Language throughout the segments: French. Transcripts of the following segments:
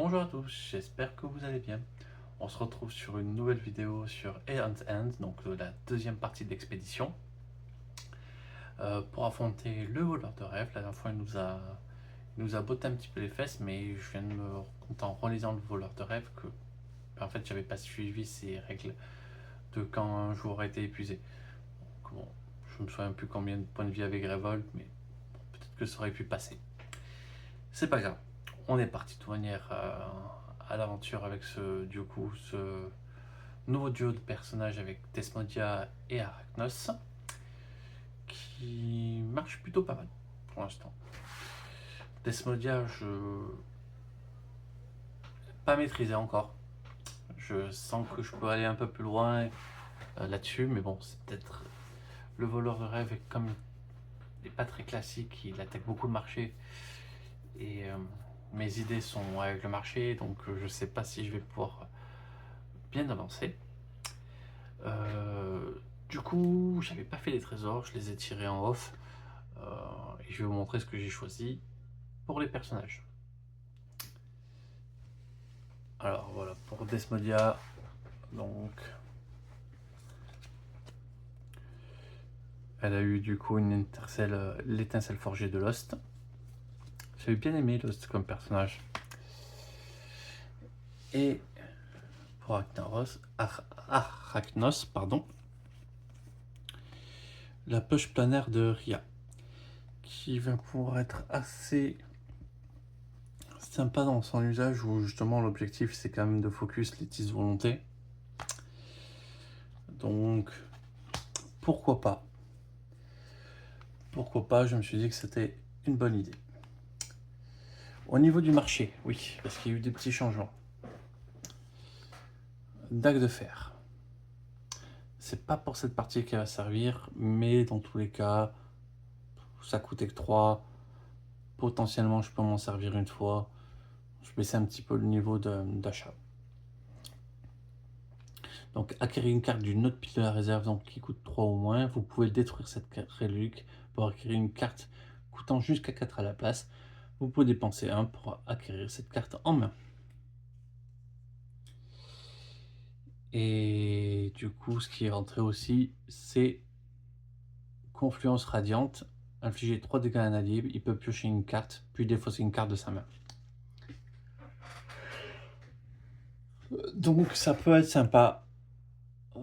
Bonjour à tous, j'espère que vous allez bien. On se retrouve sur une nouvelle vidéo sur Errant End, donc la deuxième partie de l'expédition, pour affronter le voleur de rêve. La dernière fois, il nous a botté un petit peu les fesses, mais je viens de me rendre compte en relisant le voleur de rêve que, en fait, j'avais pas suivi ces règles de quand un joueur a été épuisé. Donc, bon, je me souviens plus combien de points de vie avait Grévold, mais peut-être que ça aurait pu passer. C'est pas grave, on est parti de toute manière à l'aventure avec ce nouveau duo de personnages avec Desmodia et Arachnos qui marche plutôt pas mal pour l'instant. Desmodia, je pas maîtrisé encore. Je sens que je peux aller un peu plus loin là-dessus, mais bon, c'est peut-être le voleur de rêve et comme il n'est pas très classique, il attaque beaucoup le marché et mes idées sont avec le marché, donc je sais pas si je vais pouvoir bien avancer. Euh, du coup, j'avais pas fait les trésors, je les ai tirés en off. Et je vais vous montrer ce que j'ai choisi pour les personnages. Alors voilà, pour Desmodia, donc elle a eu du coup l'étincelle forgée de Lost. J'avais bien aimé Lost comme personnage. Et pour Arachnos, pardon, la poche planaire de Ria, qui va pouvoir être assez sympa dans son usage, où justement l'objectif c'est quand même de focus les 10 volontés. Donc pourquoi pas. Pourquoi pas, je me suis dit que c'était une bonne idée. Au niveau du marché, oui, parce qu'il y a eu des petits changements. Dague de fer. C'est pas pour cette partie qu'elle va servir, mais dans tous les cas, ça coûtait que 3. Potentiellement, je peux m'en servir une fois. Je baissais un petit peu le niveau d'achat. Donc, acquérir une carte d'une autre pile de la réserve, donc qui coûte 3 ou moins. Vous pouvez détruire cette relique pour acquérir une carte coûtant jusqu'à 4 à la place. Vous pouvez dépenser 1 pour acquérir cette carte en main. Et du coup, ce qui est rentré aussi, c'est Confluence Radiante. Infliger 3 dégâts à un allié, il peut piocher une carte, puis défausser une carte de sa main. Donc ça peut être sympa.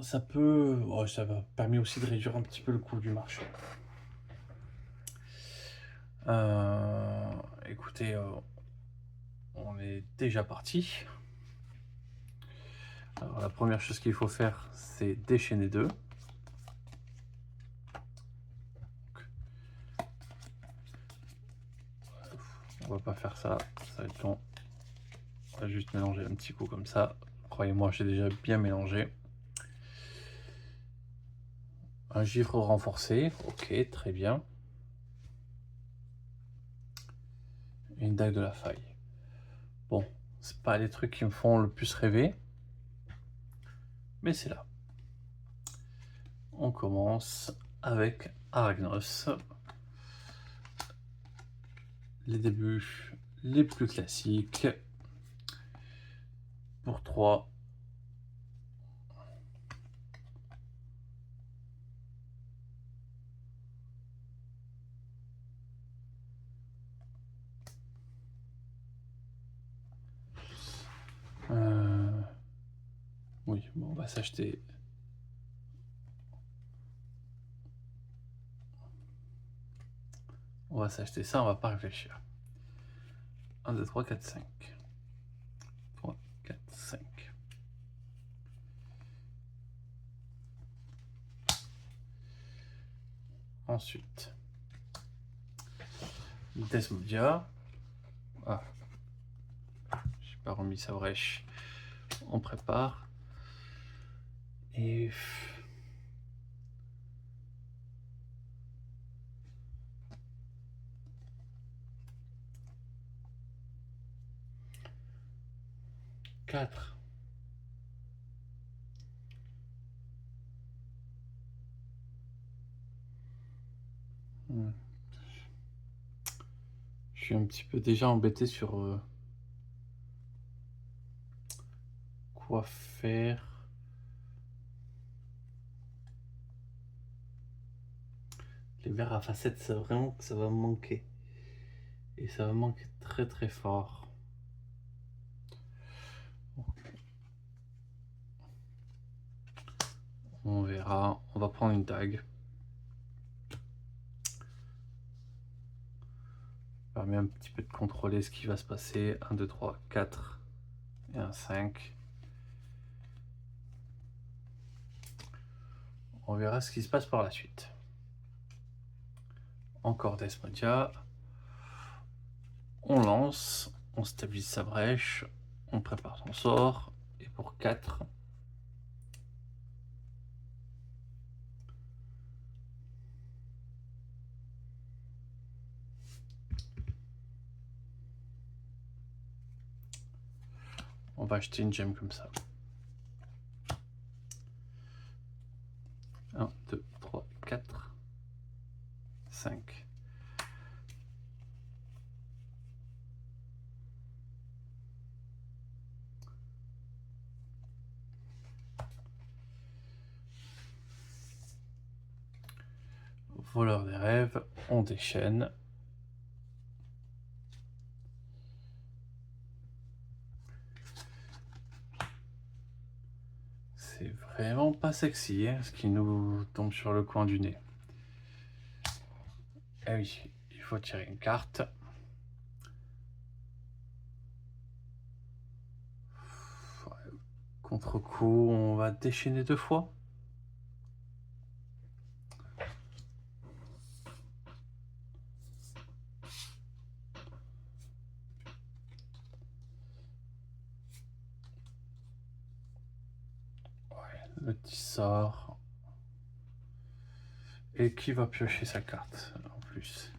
Ça peut... Oh, ça va permis aussi de réduire un petit peu le coût du marché. Écoutez, on est déjà parti. Alors la première chose qu'il faut faire, c'est déchaîner 2. On va pas faire ça, ça va être long. On va juste mélanger un petit coup comme ça. Croyez-moi, j'ai déjà bien mélangé. Un givre renforcé, ok, très bien. Une dague de la faille. Bon, c'est pas les trucs qui me font le plus rêver, mais c'est là. On commence avec Arachnos. Les débuts les plus classiques. Pour 3. Oui, bon, on va s'acheter. On va s'acheter ça, on va pas réfléchir. 1, 2, 3, 4, 5. 3, 4, 5. Ensuite, Desmodia. Ah, j'ai pas remis sa brèche. On prépare. Et... Quatre. Je suis un petit peu déjà embêté sur quoi faire. Les verres à facettes, c'est vraiment que ça va me manquer. Et ça va me manquer très très fort. On verra. On va prendre une dague. Ça permet un petit peu de contrôler ce qui va se passer. 1, 2, 3, 4 et un 5. On verra ce qui se passe par la suite. Encore Desmodia. On lance, on stabilise sa brèche, on prépare son sort. Et pour 4, on va acheter une gemme comme ça. 1, 2, 3, 4, 5. Voleur des rêves, on déchaîne. C'est vraiment pas sexy, hein, ce qui nous tombe sur le coin du nez. Eh oui, il faut tirer une carte. Contre-coup, on va déchaîner 2 fois. Le petit sort. Et qui va piocher sa carte en plus?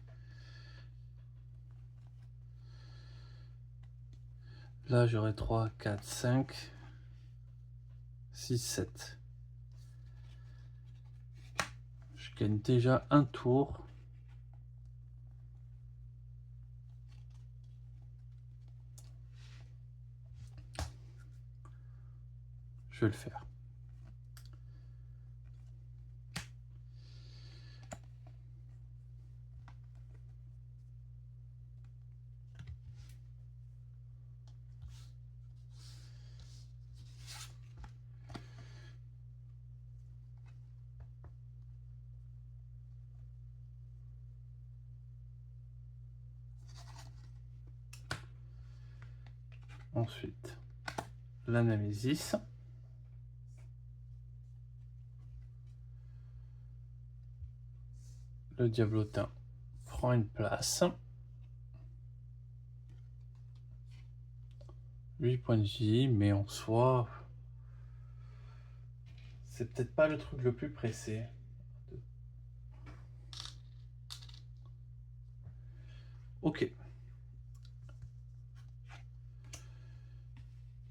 Là, j'aurai 3, 4, 5, 6, 7. Je gagne déjà un tour. Je vais le faire. Ensuite, la Némésis. Le Diablotin prend une place. 8 points de vie, mais en soi, c'est peut-être pas le truc le plus pressé. Ok.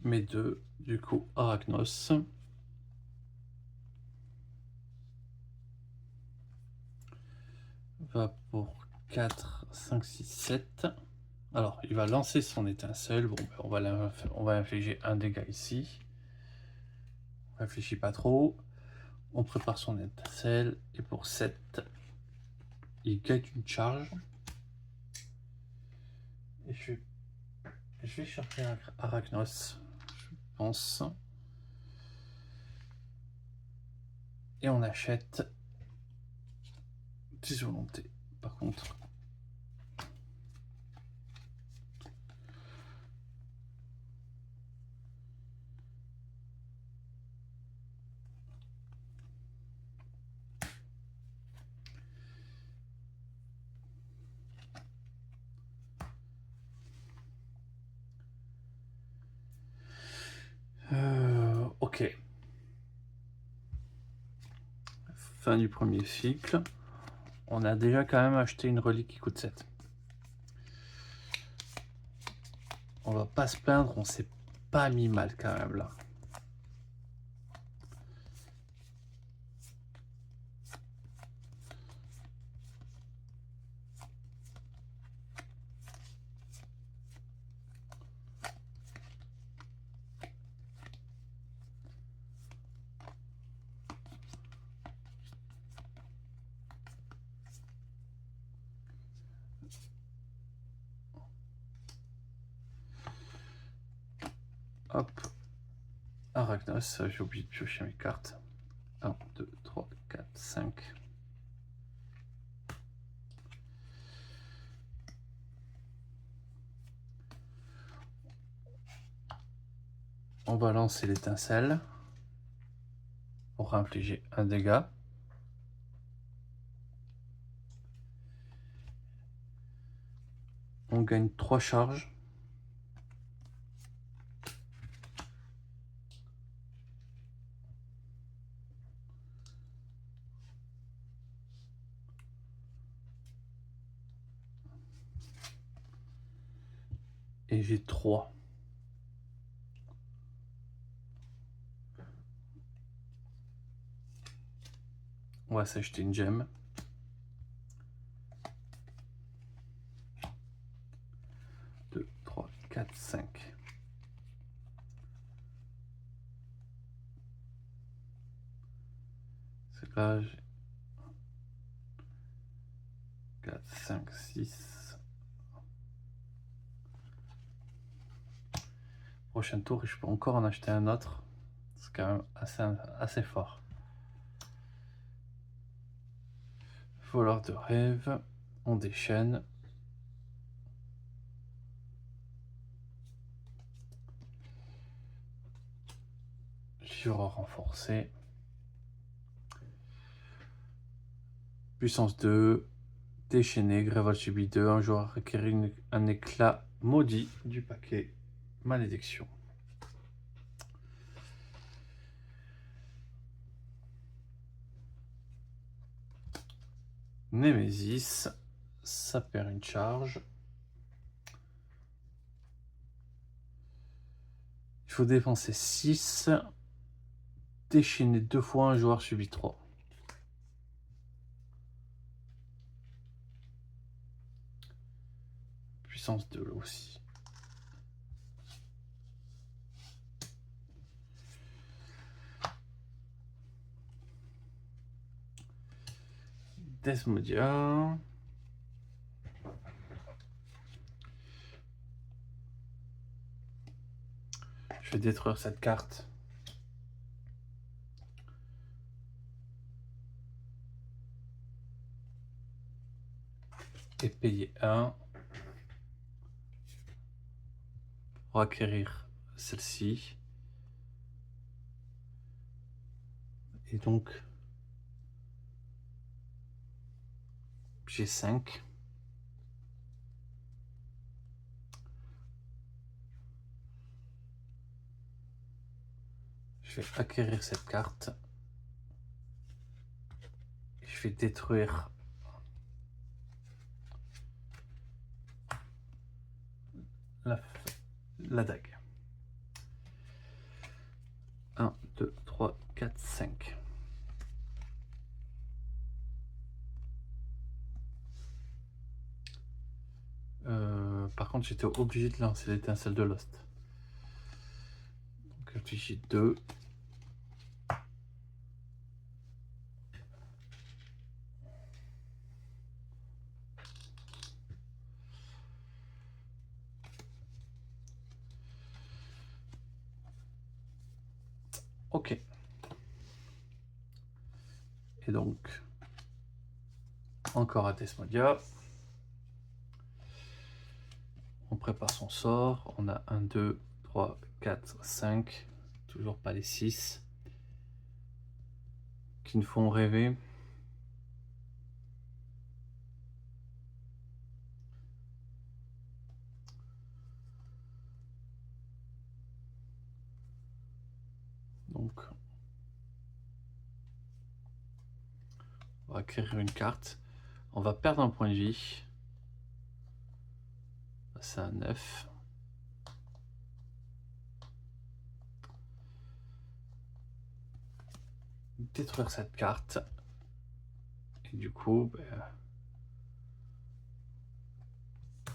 Mes deux, du coup, Arachnos. Va pour 4, 5, 6, 7. Alors, il va lancer son étincelle. Bon, ben, on va infliger un dégât ici. On réfléchit pas trop. On prépare son étincelle. Et pour 7, il gagne une charge. Et je vais chercher un Arachnos, je pense. Et on achète 10 volontés. Par contre, ok. Fin du premier cycle. On a déjà quand même acheté une relique qui coûte 7. On va pas se plaindre, on s'est pas mis mal quand même là. Hop. Arachnos, j'ai oublié de piocher mes cartes. 1, 2, 3, 4, 5. On va lancer l'étincelle pour infliger un dégât. On gagne 3 charges. Et j'ai 3. On va s'acheter une gemme. Deux, 3, 4, 5. C'est là, j'ai 4, 5, 6. Prochain tour, je peux encore en acheter un autre. C'est quand même assez fort. Voleur de rêve, on déchaîne. Jureur renforcé. Puissance 2. Déchaîné, Gréval subit 2. Un joueur requiert un éclat maudit du paquet malédiction. Némésis, ça perd une charge. Il faut dépenser 6. Déchaîner 2 fois, un joueur subit 3. Puissance 2 là aussi. Desmodia. Je vais détruire cette carte. Et payer 1 pour acquérir celle-ci. Et donc, j'ai 5. Je vais acquérir cette carte. Je vais détruire la dague. 1, 2, 3, 4, 5. Par contre, j'étais obligé de lancer l'étincelle de Lost. Donc, j'ai 2. Ok. Et donc, encore à Desmodia. On prépare son sort. On a 1, 2, 3, 4, 5. Toujours pas les 6. Qui nous font rêver. Donc, on va acquérir une carte. On va perdre un point de vie. C'est un 9. Détruire cette carte. Et du coup,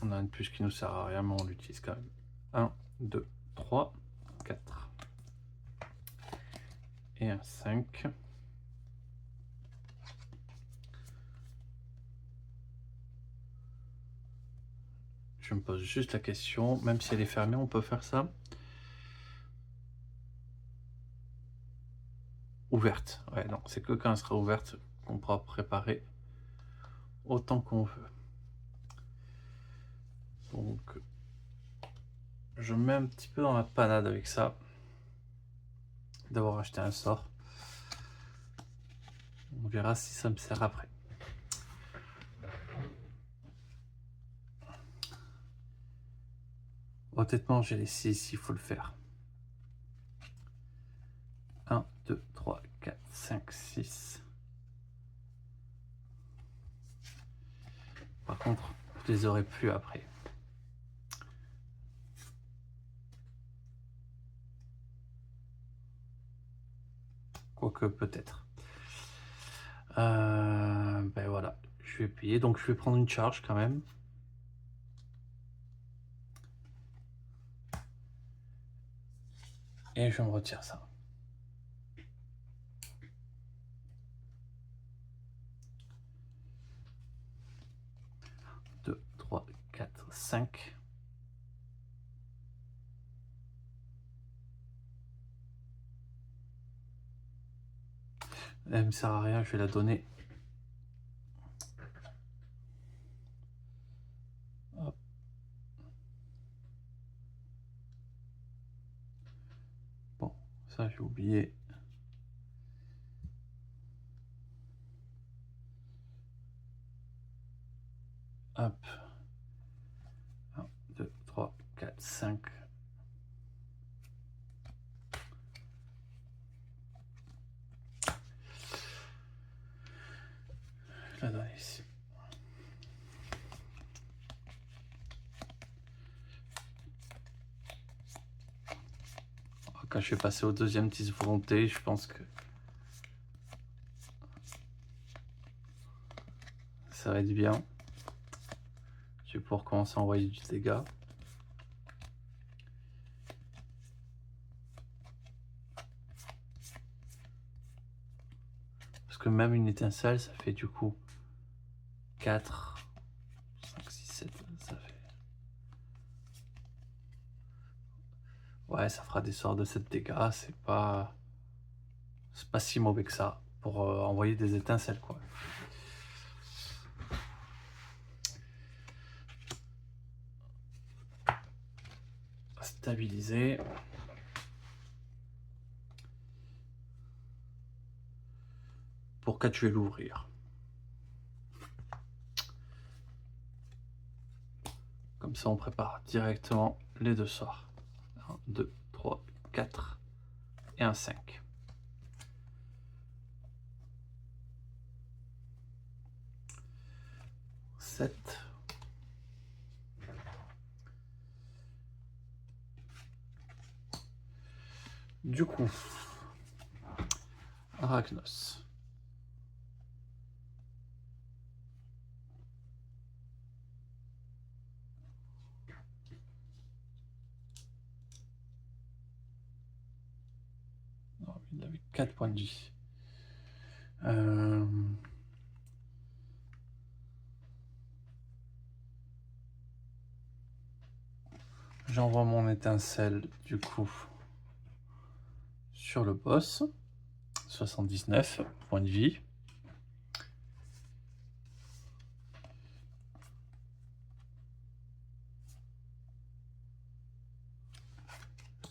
on a une plus qui nous sert à rien, mais on l'utilise quand même. 1, 2, 3, 4. Et un 5. Je me pose juste la question, même si elle est fermée, on peut faire ça. ouverte. Ouais, non, c'est que quand elle sera ouverte qu'on pourra préparer autant qu'on veut. Donc, je me mets un petit peu dans la panade avec ça, d'avoir acheté un sort. On verra si ça me sert après. Honnêtement, j'ai laissé ici, il faut le faire. 1, 2, 3, 4, 5, 6. Par contre, je les aurai plus après. Quoique peut-être. Ben voilà, je vais payer. Donc je vais prendre une charge quand même. Et je me retire ça. 2, 3, 4, 5. Elle me sert à rien, je vais la donner. Hop. Bon, ça j'ai oublié. Hop. 1, 2, 3, 4, 5. Je la donne ici. Quand je vais passer au deuxième 10 volonté, je pense que ça va être bien. Je vais pouvoir commencer à envoyer du dégât. Parce que même une étincelle, ça fait du coup 4, 5, 6, 7, ça fait... Ouais, ça fera des sorts de 7 dégâts, c'est pas si mauvais que ça pour envoyer des étincelles, quoi. Stabiliser. Pour 4, je vais l'ouvrir. Comme ça, on prépare directement les deux sorts. 1, 2, 3, 4 et un 5. Du coup, Arachnos. Non, il avait 4 points de vie. J'envoie mon étincelle du coup sur le boss. 79 points de vie.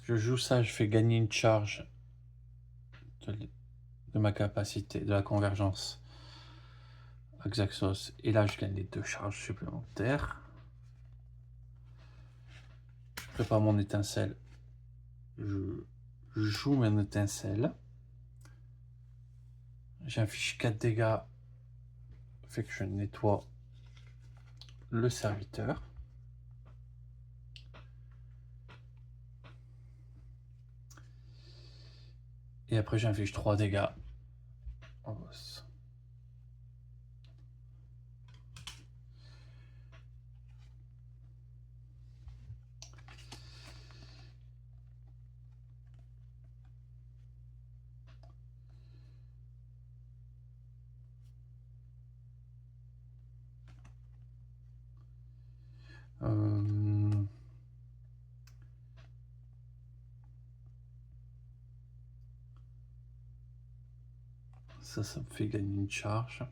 Je joue ça, je fais gagner une charge de ma capacité, de la convergence à Xaxos. Et là, je gagne les 2 charges supplémentaires. Je prépare mon étincelle. Je joue mon étincelle. J'inflige 4 dégâts. Fait que je nettoie le serviteur. Et après, j'inflige 3 dégâts en boss. Ça me fait gagner une charge.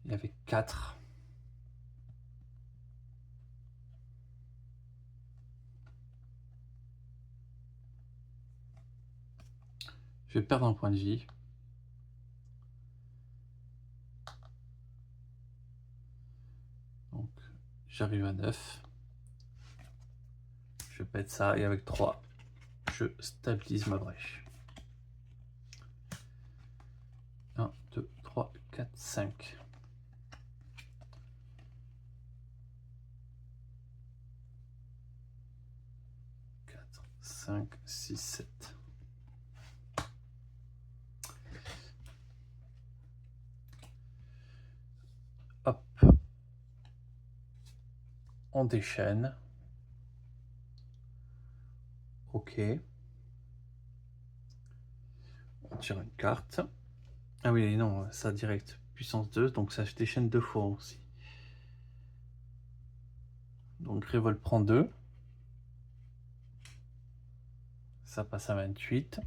Il y avait 4. Je vais perdre un point de vie. Donc, j'arrive à 9. Je pète ça et avec 3, je stabilise ma brèche. 1, 2, 3, 4, 5. 4, 5, 6, 7. Hop. On déchaîne. Ok. On tire une carte. Ah oui, non, ça direct. Puissance 2, donc ça je déchaîne 2 fois aussi. Donc révolte prend 2. Ça passe à 28.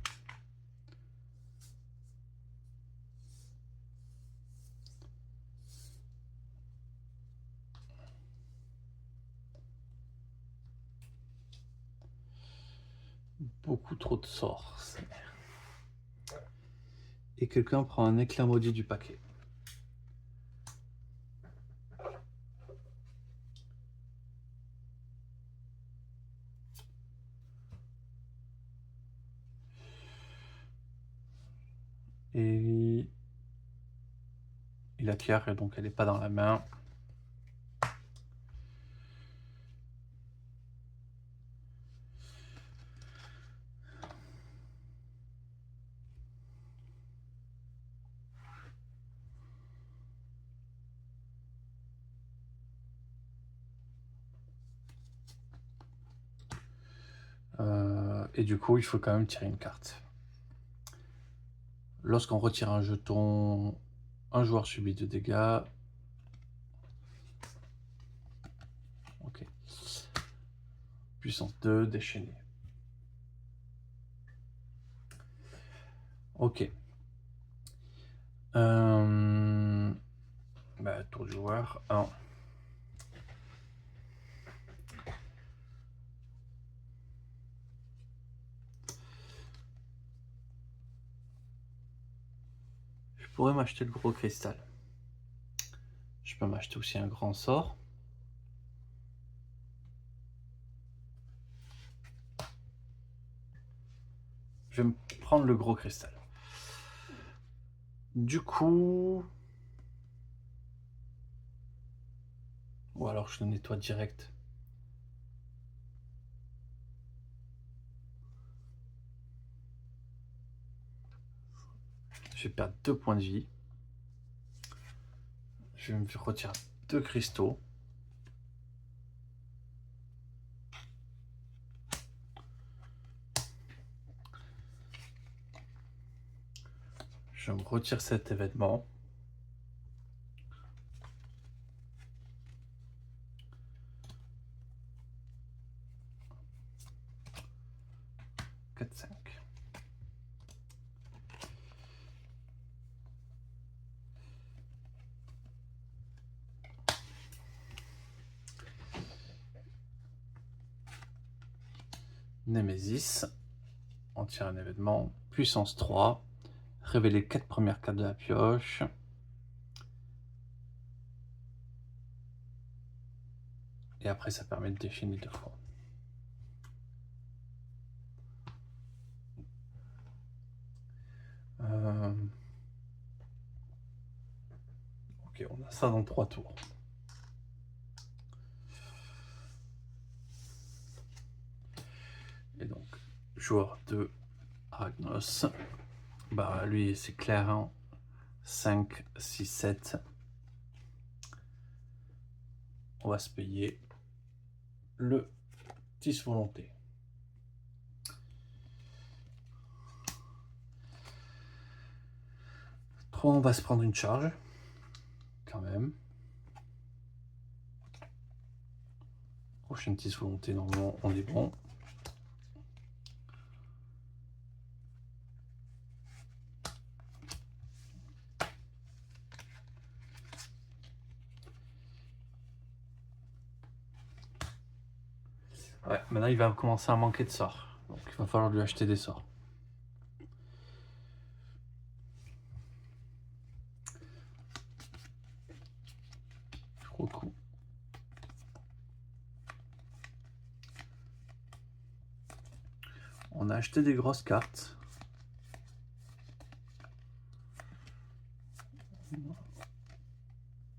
Beaucoup trop de sorts. Et quelqu'un prend un éclair maudit du paquet. Et il acquiert et donc elle n'est pas dans la main. Et du coup, il faut quand même tirer une carte. Lorsqu'on retire un jeton, un joueur subit 2 dégâts. Ok. Puissance 2, déchaîné. Ok. Tour du joueur. 1. Je pourrais m'acheter le gros cristal. Je peux m'acheter aussi un grand sort. Je vais me prendre le gros cristal. Du coup... Ou alors je le nettoie direct. Je vais perdre 2 points de vie. Je vais me retirer 2 cristaux. Je me retire cet événement. Némésis, on tire un événement, puissance 3, révéler 4 premières cartes de la pioche. Et après ça permet de déchaîner 2 fois. Ok, on a ça dans 3 tours. Et donc, joueur 2, Aragnos. Bah lui c'est clair, hein. 5, 6, 7. On va se payer le 10 volonté. On va se prendre une charge, quand même. Prochaine 10 volonté, normalement on est bon. Ouais, maintenant il va commencer à manquer de sorts. Donc il va falloir lui acheter des sorts. Gros coup. On a acheté des grosses cartes.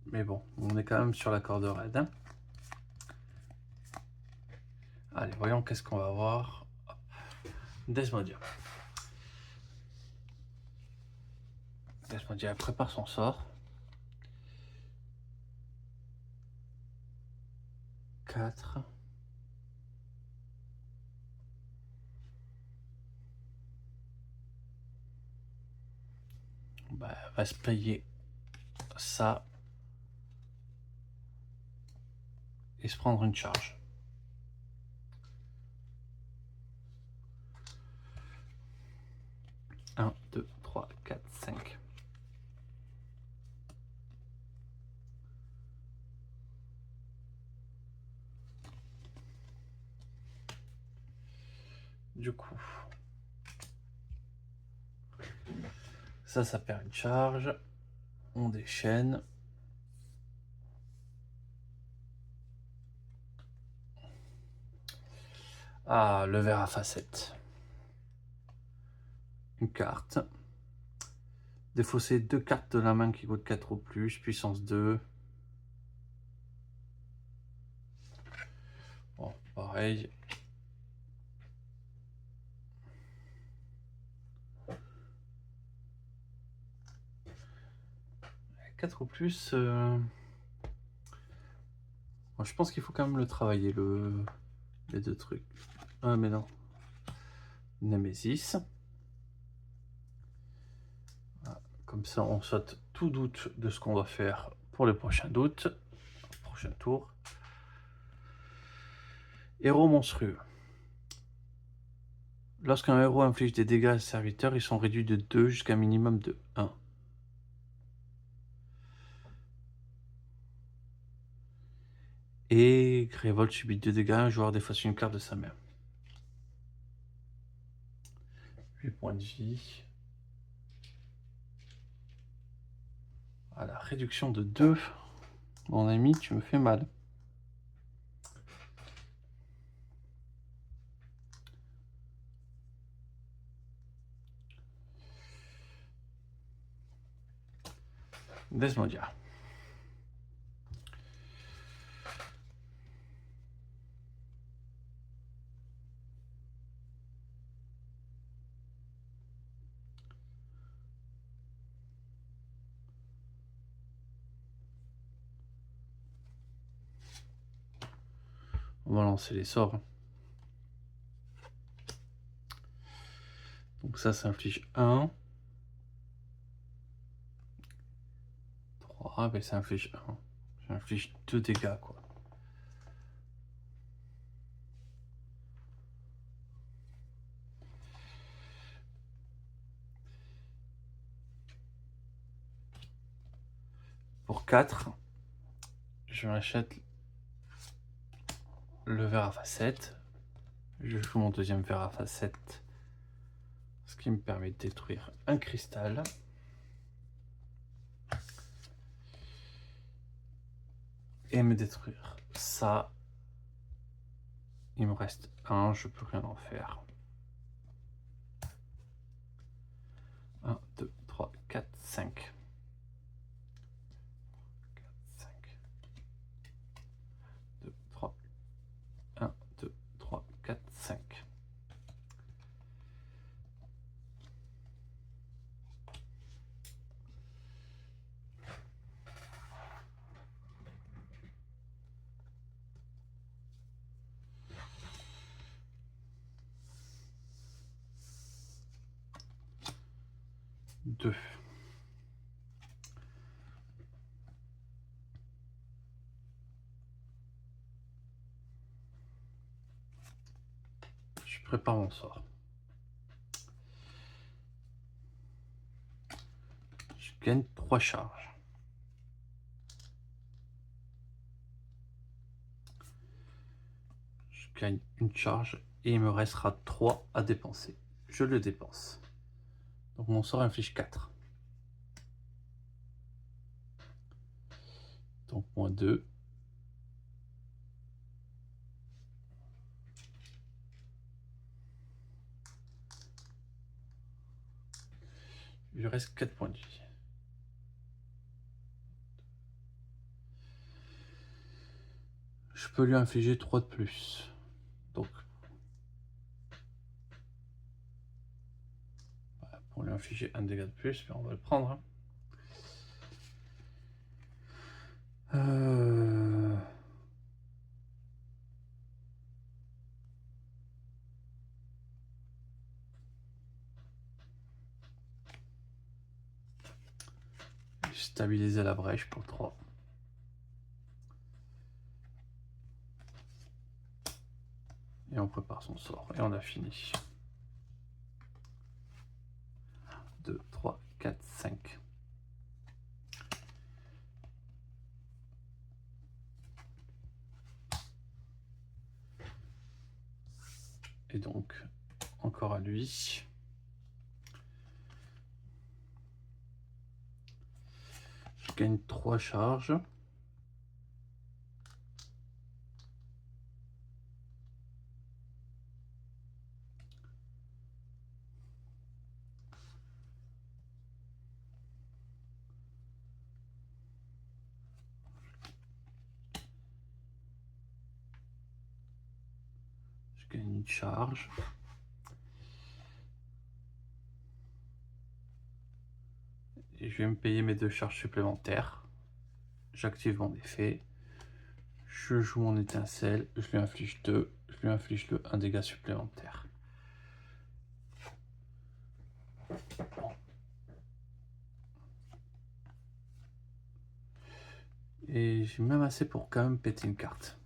Mais bon, on est quand même sur la corde raide. Hein. Allez, voyons qu'est-ce qu'on va avoir. Desmodia. Desmodia prépare son sort. 4. Bah, elle va se payer ça. Et se prendre une charge. Un, 2, 3, 4, 5. Du coup, ça perd une charge. On déchaîne. Ah, le verre à facettes. Une carte. Défausser 2 cartes de la main qui coûtent 4 ou plus. Puissance 2. Bon, pareil. 4 ou plus. Bon, je pense qu'il faut quand même le travailler, les deux trucs. Ah, mais non. Némésis. Voilà. Comme ça, on saute tout doute de ce qu'on doit faire pour le prochain doute. Prochain tour. Héros monstrueux. Lorsqu'un héros inflige des dégâts à ses serviteurs, ils sont réduits de 2 jusqu'à un minimum de 1. Et révolte subit 2 dégâts, un joueur défausse une carte de sa main. 8 points de vie. Voilà, réduction de 2. Mon ami, tu me fais mal. Desmodia. On va lancer les sorts. Donc ça inflige 1. 3, ben ça inflige 1. Ça inflige 2 dégâts, quoi. Pour 4, je m'achète le verre à facettes. Je joue mon deuxième verre à facettes, ce qui me permet de détruire un cristal. Et me détruire ça. Il me reste 1, je peux rien en faire. 1, 2, 3, 4, 5. 4, 5. 2, 3. 1, 2, 3, 4, 5. Deux. Je prépare mon sort. Je gagne 3 charges. Je Je gagne une charge et il me restera 3 à dépenser. Je le dépense. Donc mon sort inflige 4. Donc moins 2. Il lui reste 4 points de vie. Je peux lui infliger 3 de plus. Donc, voilà, pour lui infliger un dégât de plus, mais on va le prendre. Stabiliser la brèche pour 3. Et on prépare son sort. Et on a fini. 2, 3, 4, 5. Et donc, encore à lui. Je gagne 3 charges. Je gagne une charge. Et je vais me payer mes 2 charges supplémentaires. J'active mon effet. Je joue mon étincelle. Je lui inflige 2. Je lui inflige le 1 dégât supplémentaire. Et j'ai même assez pour quand même péter une carte.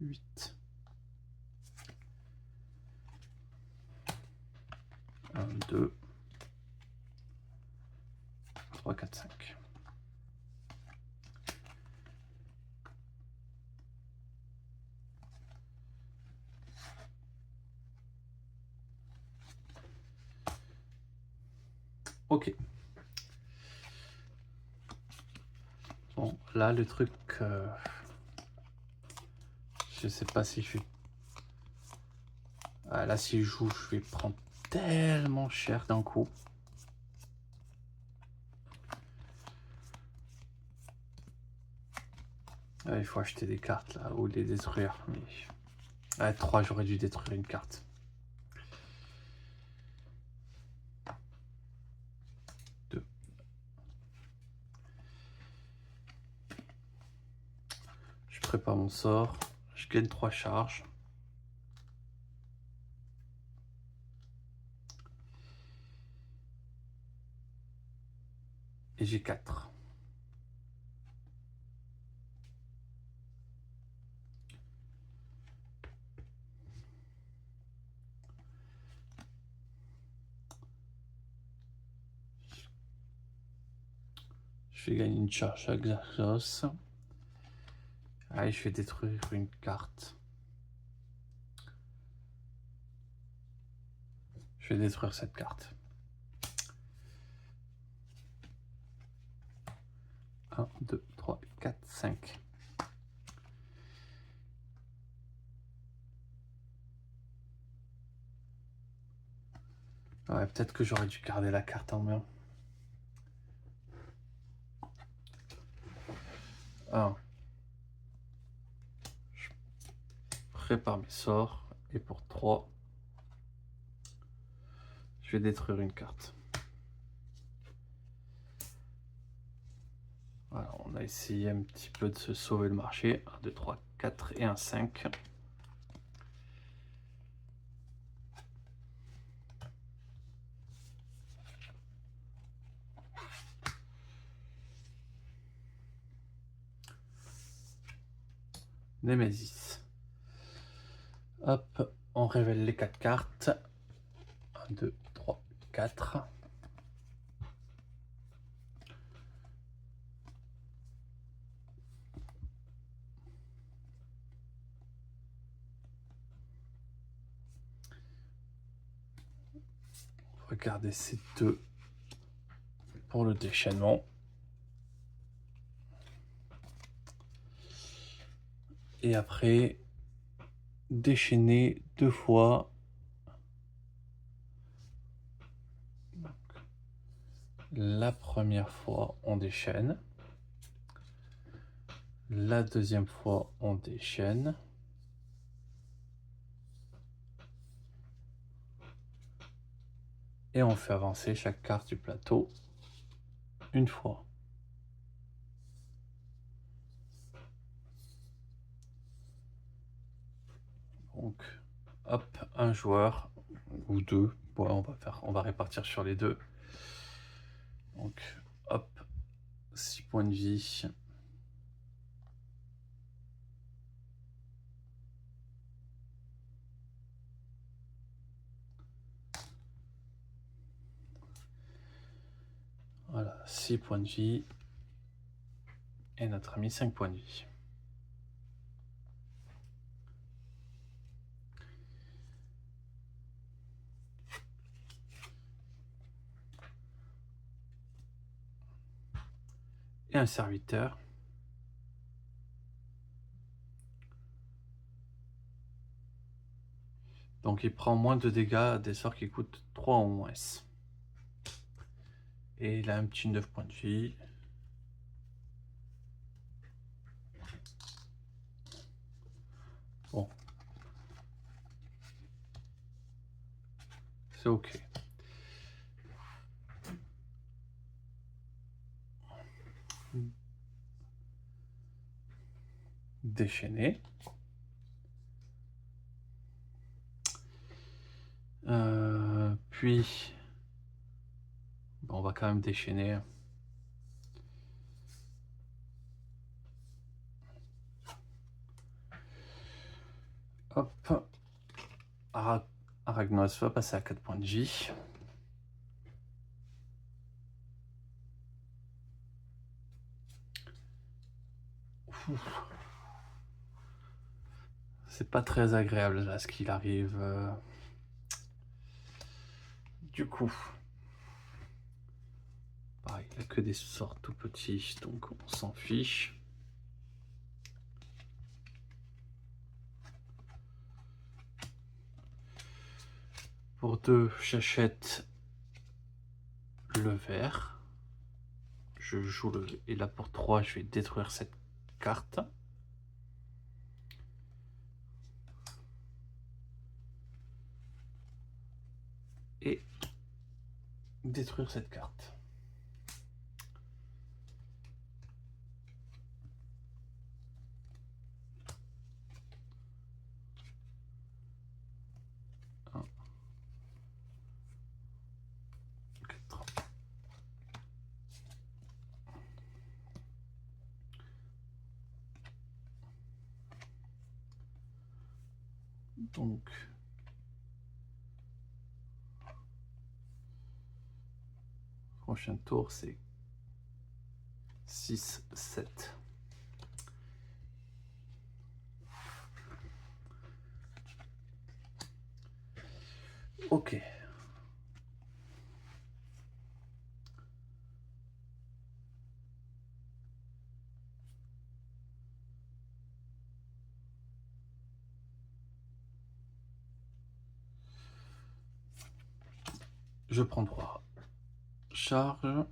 8. 1, 2. 3, 4, 5. Ok. Bon, là, le truc... je sais pas si je vais... Ah, là, si je joue, je vais prendre tellement cher d'un coup. Ah, il faut acheter des cartes, là, ou les détruire. Mais... Ah, 3, j'aurais dû détruire une carte. Je prépare mon sort. Je gagne 3 charges. Et j'ai 4. Je vais gagner une charge à Xarxos. Allez, je vais détruire une carte. Je vais détruire cette carte. 1, 2, 3, 4, 5. Ouais, peut-être que j'aurais dû garder la carte en main. 1. Je prépare mes sorts. Et pour 3, je vais détruire une carte. Voilà, on a essayé un petit peu de se sauver le marché. 1, 2, 3, 4 et un 5. Némésis. Hop, on révèle les 4 cartes. 1, 2, 3, 4. garder ces deux pour le déchaînement. Et après, déchaîner 2 fois. La première fois, on déchaîne. La deuxième fois, on déchaîne. Et on fait avancer chaque carte du plateau une fois. Donc, hop, un joueur ou deux. Bon, on va répartir sur les deux. Donc, hop, 6 points de vie. Voilà, 6 points de vie. Et notre ami 5 points de vie. Et un serviteur. Donc il prend moins de dégâts des sorts qui coûtent 3 ou moins. Et il a un petit 9 points de vie. Bon. C'est ok. Déchaîner. Puis, bon, on va quand même déchaîner. Hop. Aragnos va passer à 4 points de vie. C'est pas très agréable là ce qu'il arrive. Du coup, pareil, il n'y a que des sorts tout petits, donc on s'en fiche. Pour 2, j'achète le vert. Je joue le... Et là pour 3, je vais détruire cette carte. Et détruire cette carte. Donc, prochain tour, c'est 6, 7. Ok. Je prends 3. Charge.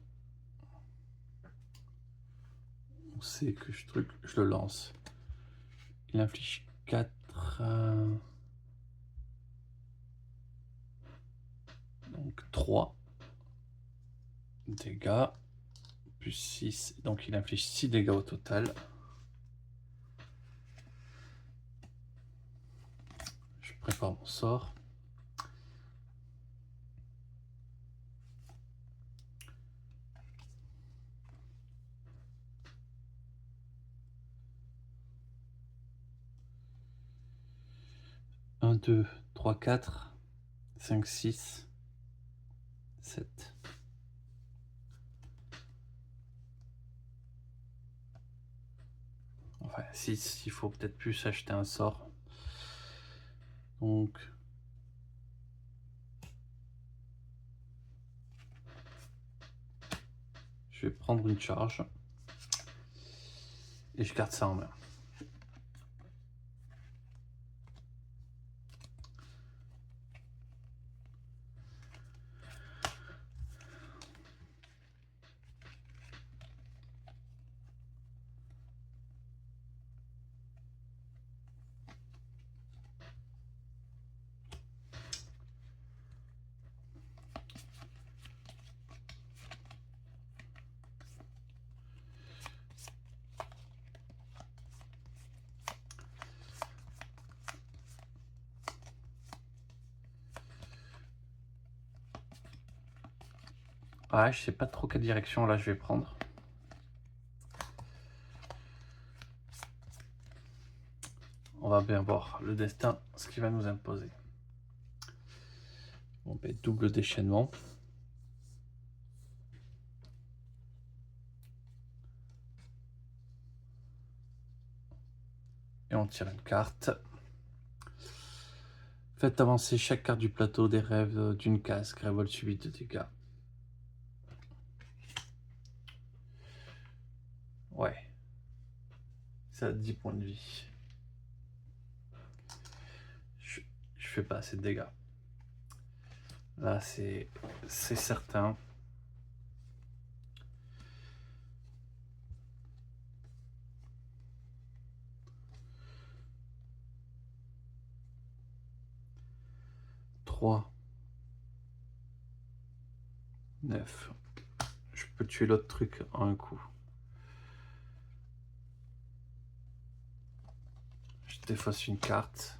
On sait que je le lance. Il inflige 4. Donc 3 dégâts. Plus 6. Donc il inflige 6 dégâts au total. Je prépare mon sort. Un, 2, 3, 4, 5, 6, 7. Enfin, 6, il faut peut-être plus acheter un sort. Donc, Je vais prendre une charge. Et je garde ça en main. Ouais, je sais pas trop quelle direction là je vais prendre. On va bien voir le destin, ce qu'il va nous imposer. Bon, ben, double déchaînement. Et on tire une carte. Faites avancer chaque carte du plateau des rêves d'une case. Révolte subite de dégâts. Ouais. Ça a 10 points de vie. Je fais pas assez de dégâts. Là, c'est certain. Trois. 9. Je peux tuer l'autre truc en un coup. Je défausse une carte.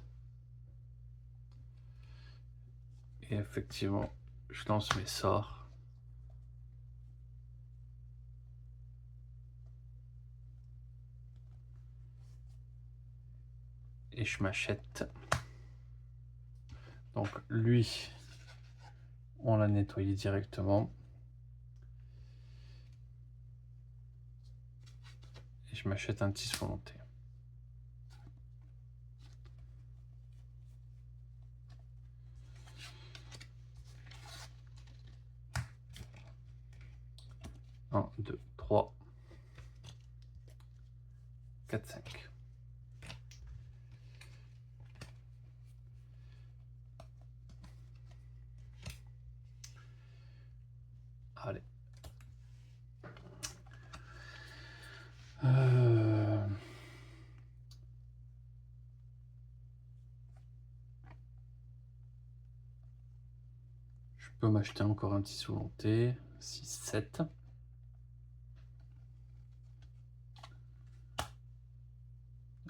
Et effectivement, je lance mes sorts. Et je m'achète. Donc lui, on l'a nettoyé directement. Et je m'achète un 10 volonté. Un, 2, 3, 4, 5. Allez. Je peux m'acheter encore un petit volonté. 6, 7.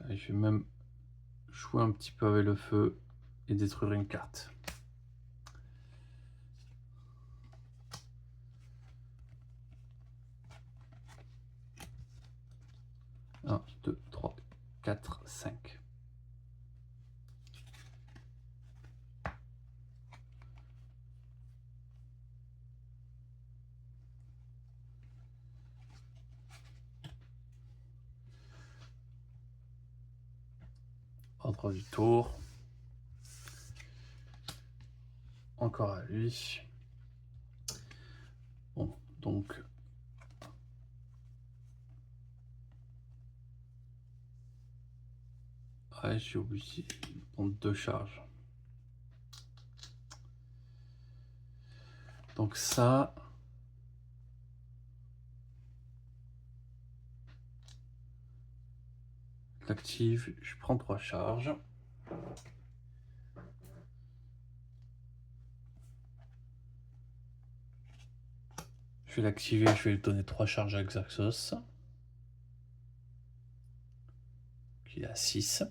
Je vais même jouer un petit peu avec le feu et détruire une carte. Un, 2, 3, 4, 5. Ordre du tour. Encore à lui. Bon, donc... Ouais, j'ai oublié de prendre 2 charges. Donc ça... L'active, je prends 3 charges. Je vais l'activer, je vais lui donner 3 charges à Xaxos. Qui est à 6.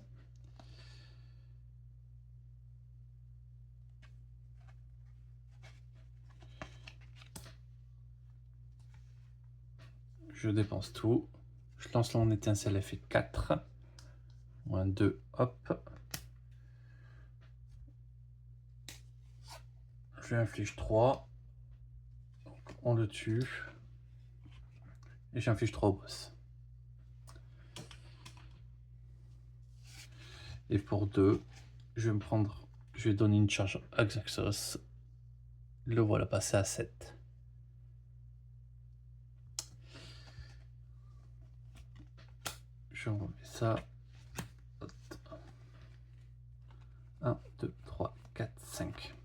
Je dépense tout. Je lance mon étincelle, elle fait 4. Moins 2, hop. Je lui inflige 3. Donc on le tue. Et j'inflige 3 au boss. Et pour 2, je vais donner une charge à Xaxos. Le voilà passé à 7. je remets ça. 1, 2, 3, 4, 5.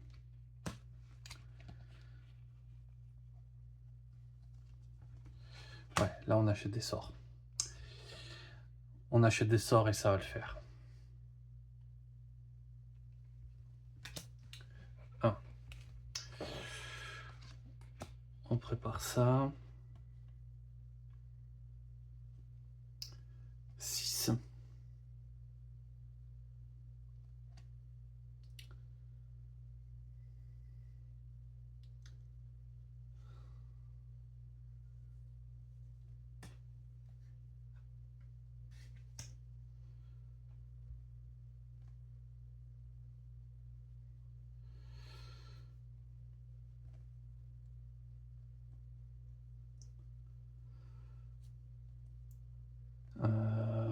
Ouais, là on achète des sorts. On achète des sorts et ça va le faire. 1. On prépare ça. 6.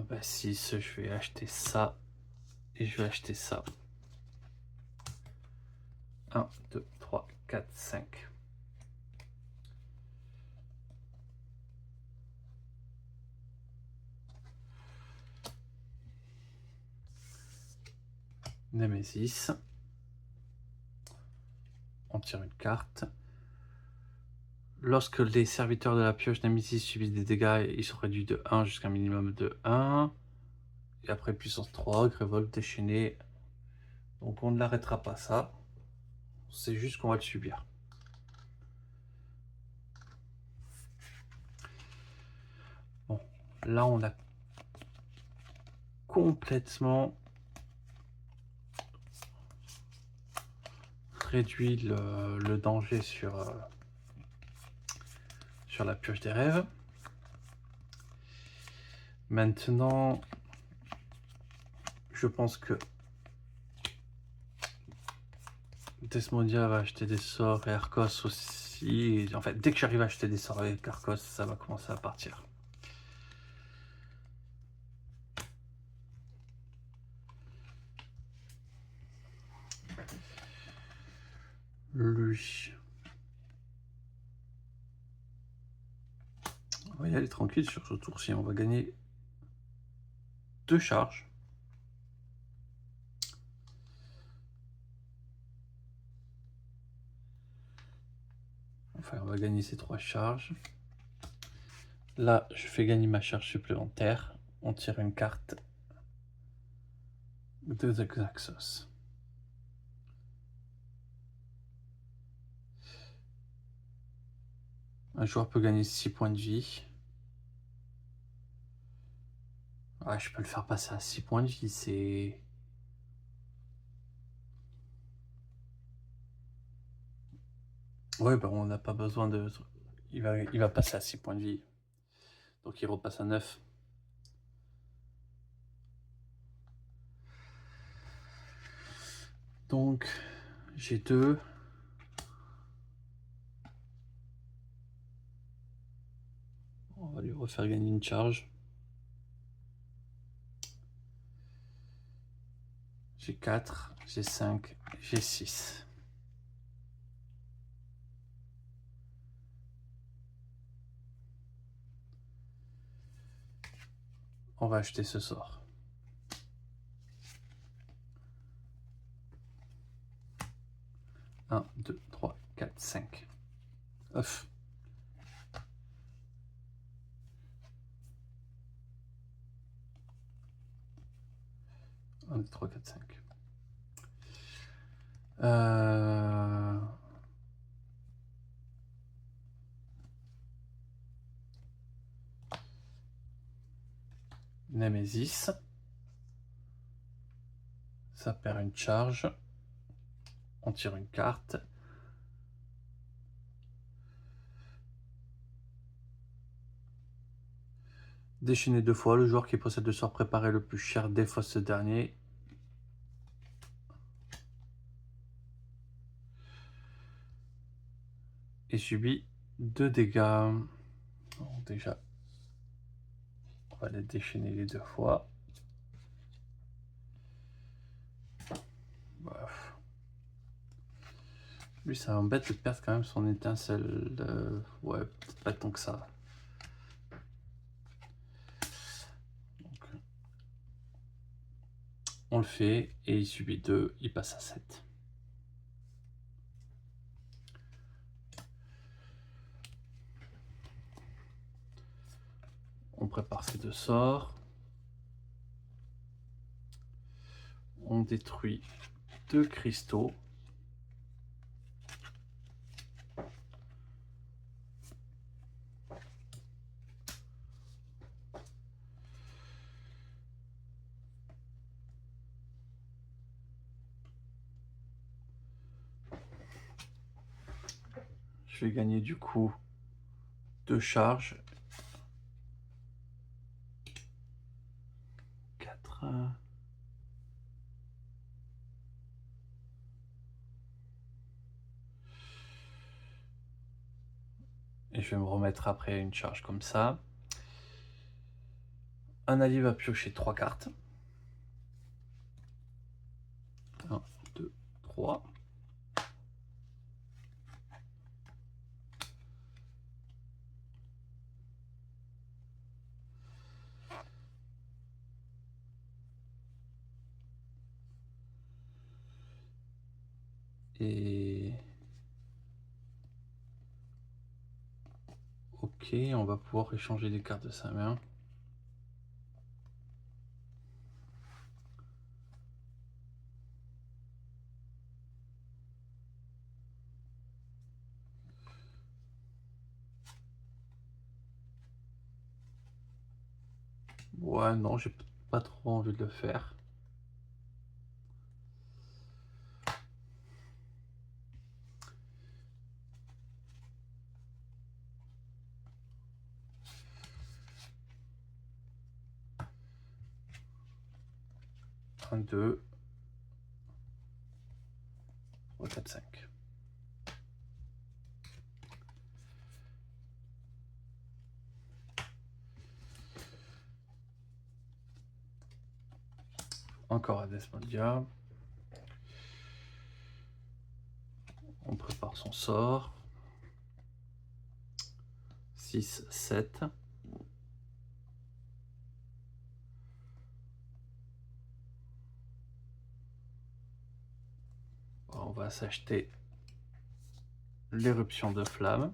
Bah 6, je vais acheter ça et je vais acheter ça. 1, 2, 3, 4, 5. Némésis. On tire une carte. Lorsque les serviteurs de la pioche Némésis subissent des dégâts, ils sont réduits de 1 jusqu'à un minimum de 1. Et après puissance 3, révolte déchaînée. Donc on ne l'arrêtera pas ça. C'est juste qu'on va le subir. Bon, là on a complètement réduit le danger sur la pioche des rêves. Maintenant, je pense que Desmondia va acheter des sorts et Arcos aussi. Et en fait, dès que j'arrive à acheter des sorts avec Arcos, ça va commencer à partir. Lui. On va y aller tranquille sur ce tour-ci. On va gagner 2 charges. Enfin, on va gagner ces 3 charges. Là, je fais gagner ma charge supplémentaire. On tire une carte de Xaxos. Un joueur peut gagner 6 points de vie. Ouais, je peux le faire passer à 6 points de vie, c'est... Ouais, bah on n'a pas besoin de... Il va passer à 6 points de vie. Donc il repasse à 9. Donc, j'ai 2. On va lui refaire gagner une charge. J'ai 4, j'ai 5, j'ai 6. On va acheter ce sort. Un, 2, 3, 4, 5. Off. 1, 2, 3, 4, 5. Némésis. Ça perd une charge. On tire une carte. Déchaîner 2 fois. Le joueur qui possède le sort préparé le plus cher défausse ce dernier. Et subit 2 dégâts. Bon, déjà, on va les déchaîner les 2 fois. Bref. Lui, ça embête de perdre quand même son étincelle. Ouais, peut-être pas tant que ça. Donc, on le fait et il subit 2, il passe à 7. On prépare ces 2 sorts. On détruit 2 cristaux. Je vais gagner du coup 2 charges. 4. Et je vais me remettre après une charge comme ça. Un allié va piocher 3 cartes. 1, 2, 3. Et ok, on va pouvoir échanger des cartes de sa main. Ouais, non, j'ai pas trop envie de le faire. Un, 2, 3, 4, 5. Encore un Desmondia. On prépare son sort. 6, 7. On va s'acheter l'éruption de flamme.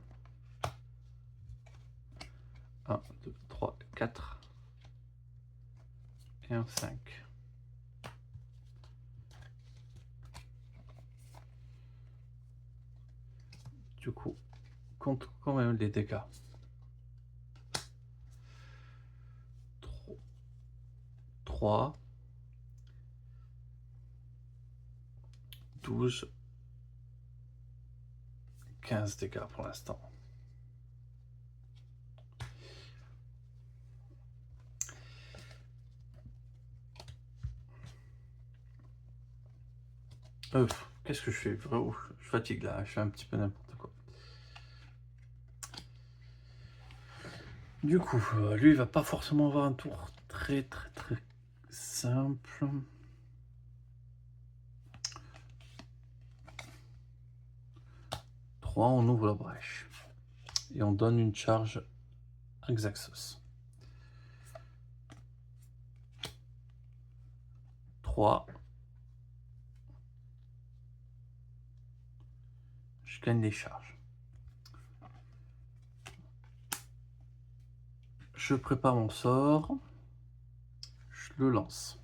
1, 2, 3, 4. Et un 5. Du coup, compte quand même les dégâts. 3, 12, 15 dégâts pour l'instant. Qu'est-ce que je fais? Je fatigue là, je fais un petit peu n'importe quoi. Du coup, lui, il va pas forcément avoir un tour très simple. 3, on ouvre la brèche. Et on donne une charge à Xaxos. 3. Je gagne les charges. Je prépare mon sort. Je le lance.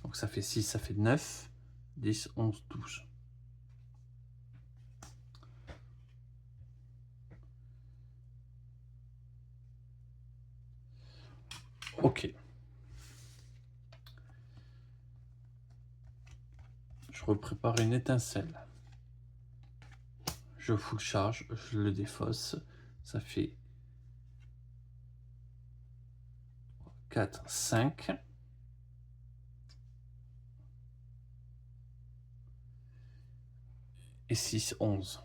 Donc ça fait 6, ça fait 9, 10, 11, 12. Ok. Je reprépare une étincelle. Je full charge, je le défausse. Ça fait 4, 5. Et 6, 11.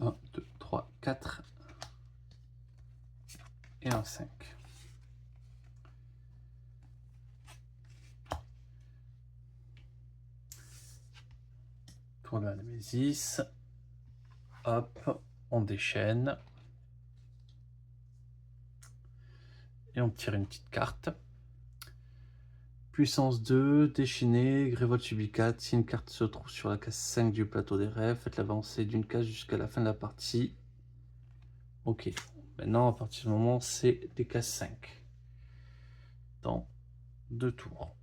Un, 2, 3, 4. Et un 5. Tour de la Némésis. Hop, on déchaîne. Et on tire une petite carte. Puissance 2, déchaîner, Grévolte subit 4. Si une carte se trouve sur la case 5 du plateau des rêves, faites l'avancer d'une case jusqu'à la fin de la partie. Ok, maintenant à partir du moment c'est des cases 5. Dans 2 tours.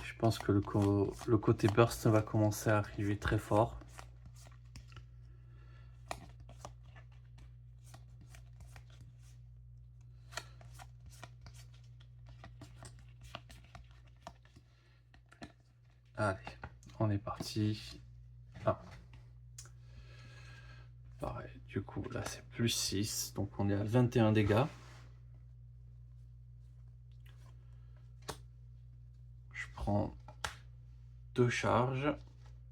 Je pense que le côté burst va commencer à arriver très fort. Allez, on est parti. Ah. Pareil, du coup là c'est plus 6, donc on est à 21 dégâts. Je prends 2 charges,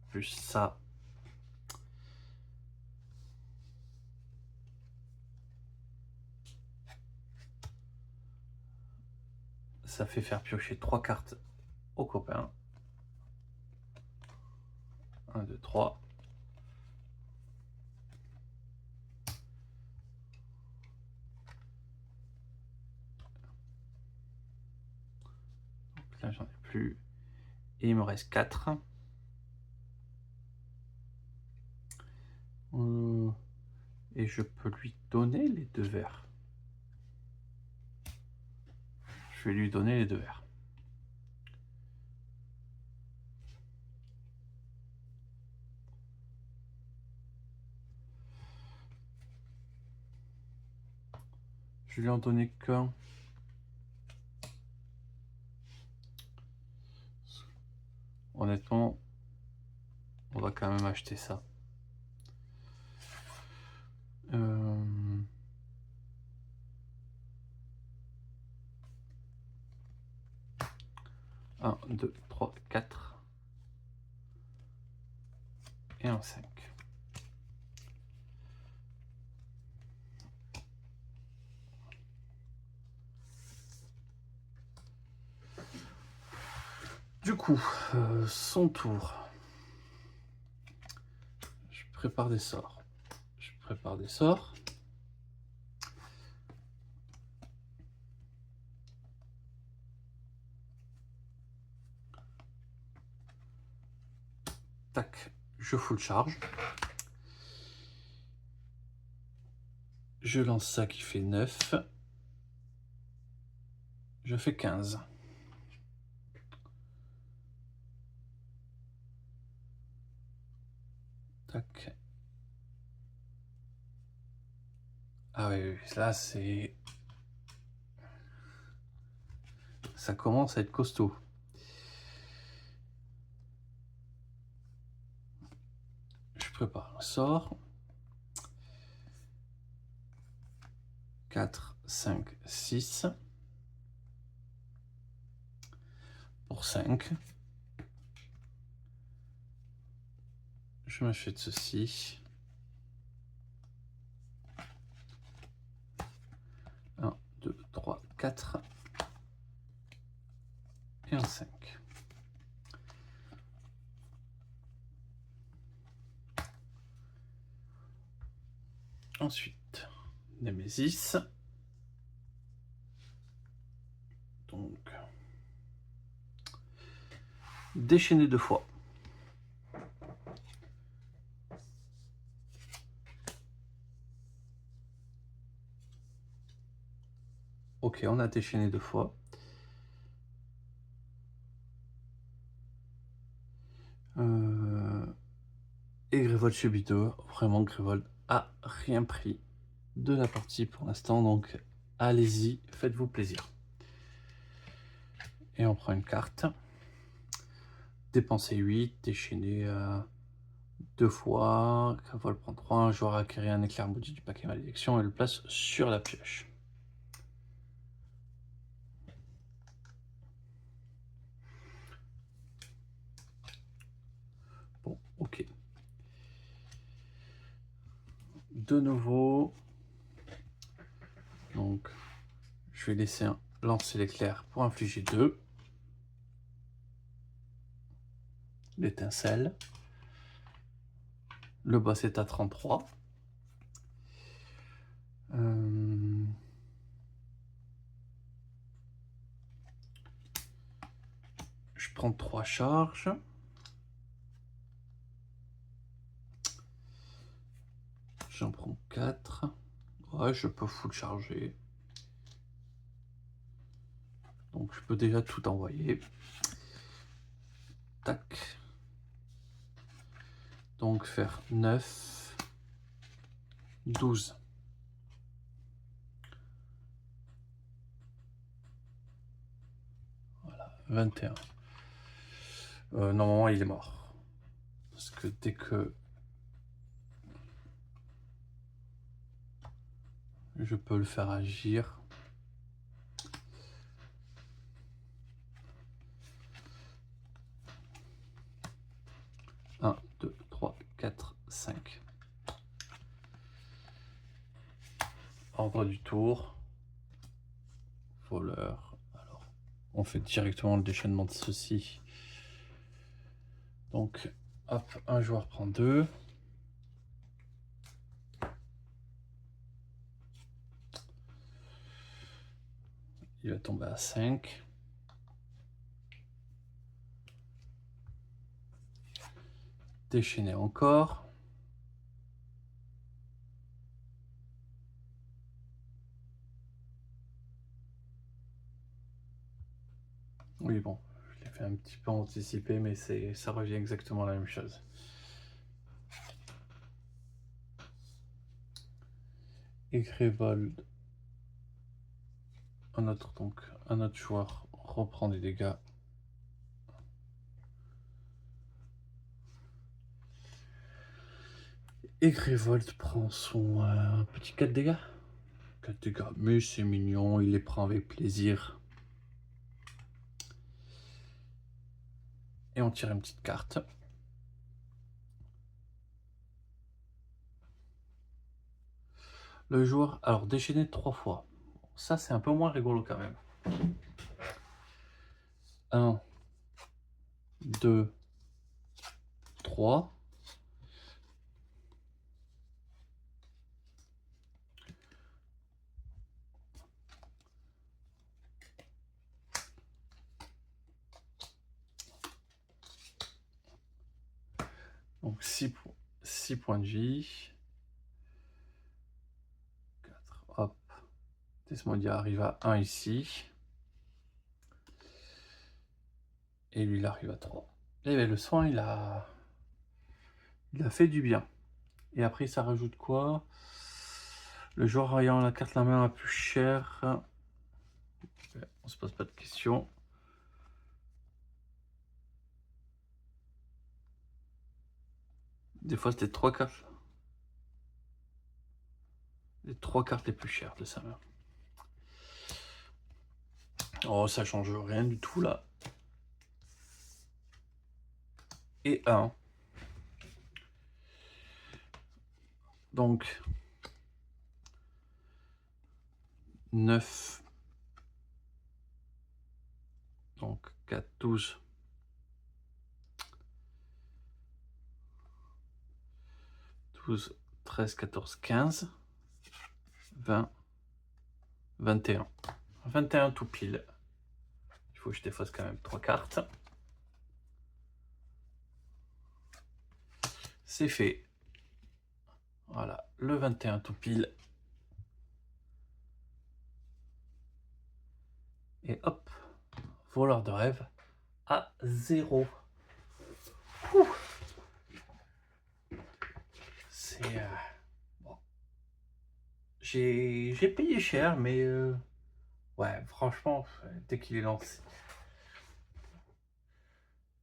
plus ça. Ça fait faire piocher 3 cartes aux copains. 1, 2, 3. Donc là j'en ai plus. Et il me reste 4. Et je peux lui donner les 2 verres. Je vais lui donner les 2 verres. Je lui en donner qu'un. Honnêtement, on va quand même acheter ça. 1, 2, 3, 4 et un 5. Du coup, son tour. Je prépare des sorts. Je prépare des sorts. Tac, je full charge. Je lance ça qui fait 9. Je fais 15. Tac. Ah oui, là c'est... Ça commence à être costaud. Je prépare un sort. 4, 5, 6. Pour 5. Je m'achète ceci. 1, 2, 3, 4. Et un 5. Ensuite, Némésis. Donc, déchaîner 2 fois. Ok, on a déchaîné 2 fois. Et Grévolte subit 2. Vraiment, Grévolte a rien pris de la partie pour l'instant. Donc, allez-y, faites-vous plaisir. Et on prend une carte. Dépenser 8, déchaîner 2 fois. Grévolte prend 3. Un joueur acquérir un éclair maudit du paquet malédiction et le place sur la pioche. Bon, ok. de nouveau. Donc, je vais laisser lancer l'éclair pour infliger 2. L'étincelle. Le boss est à 33. Je prends 3 charges. J'en prends 4. Ouais, je peux full charger. Donc je peux déjà tout envoyer. Tac. Donc faire 9, 12. Voilà, 21. Normalement, il est mort. Parce que dès que je peux le faire agir. Un, 2, 3, 4, 5. Ordre du tour. Voleur. Alors, on fait directement le déchaînement de ceci. Donc, hop, un joueur prend 2. Il va tomber à 5. Déchaîner encore. Oui, bon, je l'ai fait un petit peu anticipé, mais ça revient exactement la même chose. Egrevold. Un autre joueur reprend des dégâts. Egrevold prend son petit 4 dégâts. 4 dégâts, mais c'est mignon, il les prend avec plaisir. Et on tire une petite carte. Le joueur, alors déchaîné 3 fois. Ça, c'est un peu moins rigolo quand même. 1, 2, 3. Donc 6 points de vie. 4, hop. Desmondia arrive à 1 ici. Et lui, il arrive à 3. Et bien, le soin, il a fait du bien. Et après, ça rajoute quoi? Le joueur ayant la carte la main la plus chère. On se pose pas de questions. Des fois, c'était 3 cartes. Les 3 cartes les plus chères de sa main. Oh, ça change rien du tout là. Et 1. Donc 9. Donc 4, 12. 12, 13, 14, 15, 20, 21. 21 tout pile. Il faut que je défausse quand même 3 cartes. C'est fait. Voilà, le 21 tout pile. Et hop, voleur de rêve à 0. C'est... bon. J'ai payé cher, mais... ouais, franchement, dès qu'il est lancé...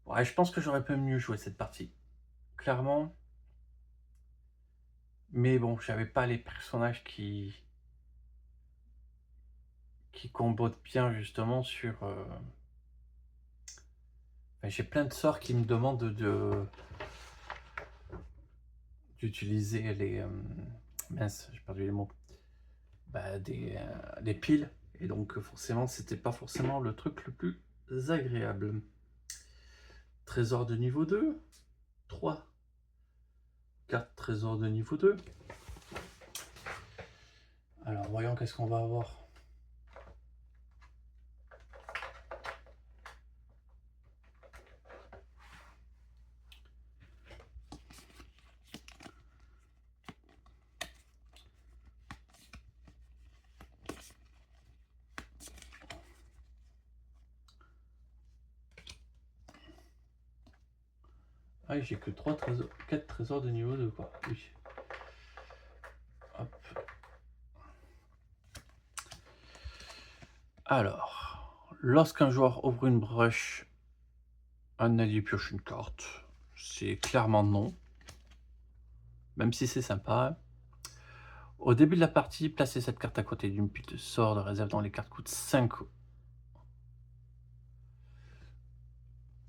Ouais, je pense que j'aurais pu mieux jouer cette partie. Clairement. Mais bon, j'avais pas les personnages qui combotent bien justement sur... j'ai plein de sorts qui me demandent d'utiliser mince, j'ai perdu les mots, des piles. Et donc forcément, c'était pas forcément le truc le plus agréable. Trésor de niveau 2, 3, 4 trésors de niveau 2. Alors voyons qu'est-ce qu'on va avoir. Ah, j'ai que 3 trésors, 4 trésors de niveau 2 quoi. Oui. Hop. Alors, lorsqu'un joueur ouvre une brèche, un allié pioche une carte. C'est clairement non. Même si c'est sympa. Au début de la partie, placez cette carte à côté d'une pile de sorts de réserve dont les cartes coûtent 5.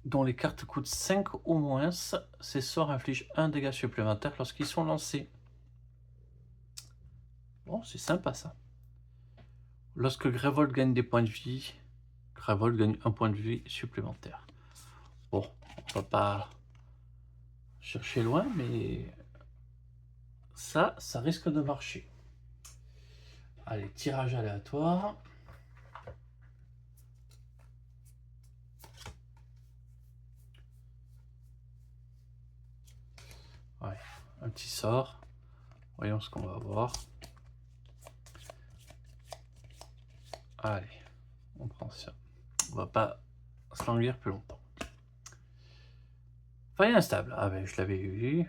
Dont les cartes coûtent 5 ou moins, ces sorts infligent un dégât supplémentaire lorsqu'ils sont lancés. Bon, c'est sympa ça. Lorsque Grévold gagne des points de vie, Grévold gagne un point de vie supplémentaire. Bon, on va pas chercher loin, mais ça risque de marcher. Allez, tirage aléatoire. Ouais, un petit sort. Voyons ce qu'on va avoir. Allez, on prend ça. On va pas se languir plus longtemps. Faille instable. Ah ben, je l'avais vu.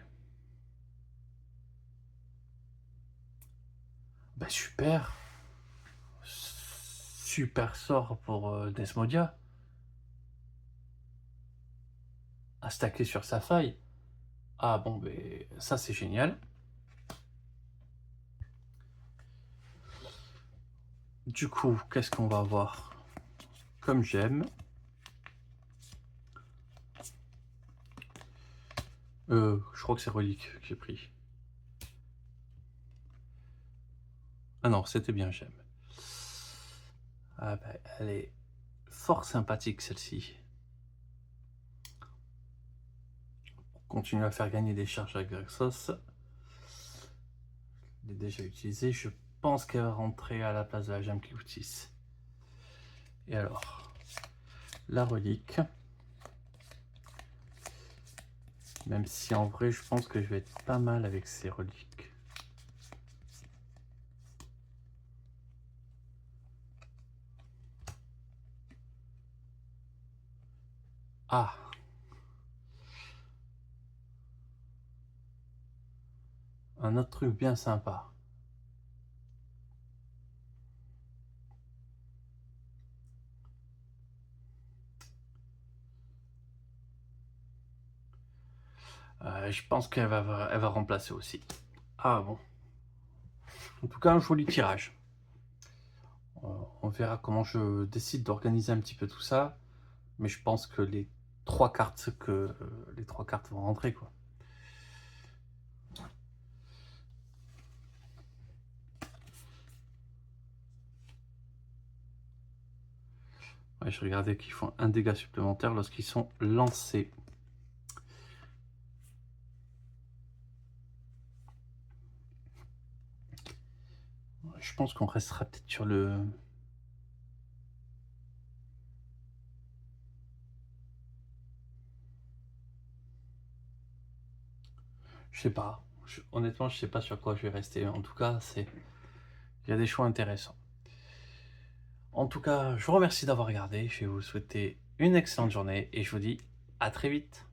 Ben, super. Super sort pour Desmodia. À stacker sur sa faille. Ah bon, ben, ça c'est génial. Du coup, qu'est-ce qu'on va avoir comme j'aime? Je crois que c'est relique que j'ai pris. Ah non, c'était bien j'aime. Ah ben, elle est fort sympathique celle-ci. Continuer à faire gagner des charges à Grexos. Je l'ai déjà utilisé. Je pense qu'elle va rentrer à la place de la gemme Cloutis. Et alors, la relique. Même si en vrai, je pense que je vais être pas mal avec ces reliques. Ah! Un autre truc bien sympa. Je pense qu'elle va remplacer aussi. Ah bon. En tout cas, un joli tirage. On verra comment je décide d'organiser un petit peu tout ça. Mais je pense que les trois cartes vont rentrer quoi. Ouais, je regardais qu'ils font un dégât supplémentaire lorsqu'ils sont lancés. Je pense qu'on restera peut-être sur le... Je sais pas. Honnêtement, je sais pas sur quoi je vais rester. En tout cas, il y a des choix intéressants. En tout cas, je vous remercie d'avoir regardé. Je vais vous souhaiter une excellente journée et je vous dis à très vite.